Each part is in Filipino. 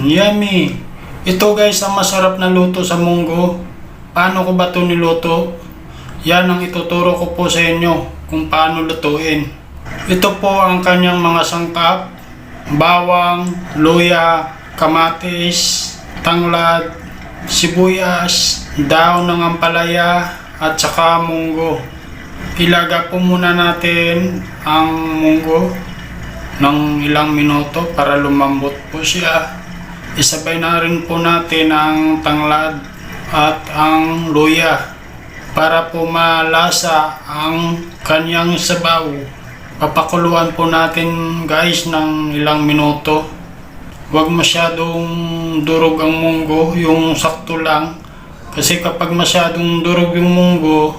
Yummy. Ito guys ang masarap na luto sa munggo. Paano ko ba ito niluto? Yan ang ituturo ko po sa inyo kung paano lutuin. Ito po ang kanyang mga sangkap. Bawang, luya, kamatis, tanglad, sibuyas, daon ng ampalaya, at saka munggo. Ilaga po muna natin ang munggo ng ilang minuto para lumambot po siya. Isabay na rin po natin ang tanglad at ang luya para po malasa ang kanyang sabaw. Papakuluan po natin guys ng ilang minuto. Huwag masyadong durog ang munggo, yung sakto lang. Kasi kapag masyadong durog yung munggo,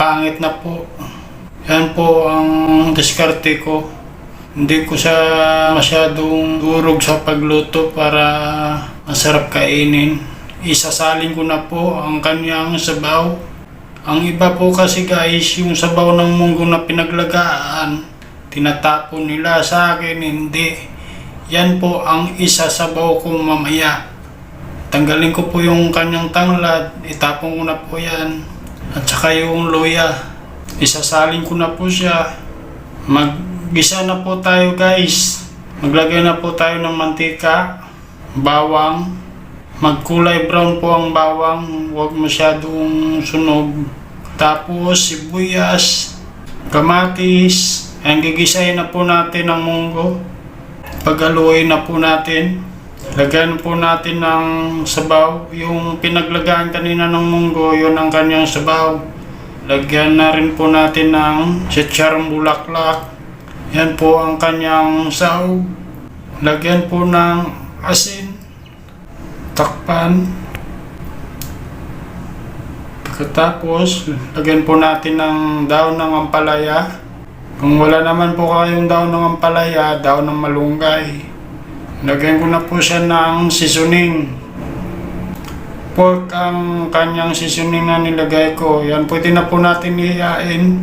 pangit na po. Yan po ang diskarte ko. Hindi ko siya masyadong durog sa pagluto para masarap kainin. Isasalin ko na po ang kanyang sabaw. Ang iba po kasi guys, yung sabaw ng munggo na pinaglagaan, tinatapon nila. Sa akin hindi. Yan po ang isasabaw ko mamaya. Tanggalin ko po yung kanyang tanglad, itapon ko na po yan. At saka yung luya, isasalin ko na po siya. Maggisa na po tayo guys. Maglagay na po tayo ng mantika, bawang. Magkulay brown po ang bawang, huwag masyadong sunog. Tapos sibuyas, kamatis. Ang gigisahin na po natin ang munggo. Paghaluin na po natin. Lagyan po natin ng sabaw. Yung pinaglagaan kanina ng munggo, yun ang kanyang sabaw. Lagyan na rin po natin ng sitsarong bulaklak. Yan po ang kanyang sahog. Lagyan po ng asin. Takpan. Pagkatapos, lagyan po natin ng daon ng ampalaya. Kung wala naman po kayong daon ng ampalaya, daon ng malunggay. Lagyan ko na po siya ng seasoning. Pork ang kanyang seasoning na nilagay ko. Yan, pwede na po natin ihain.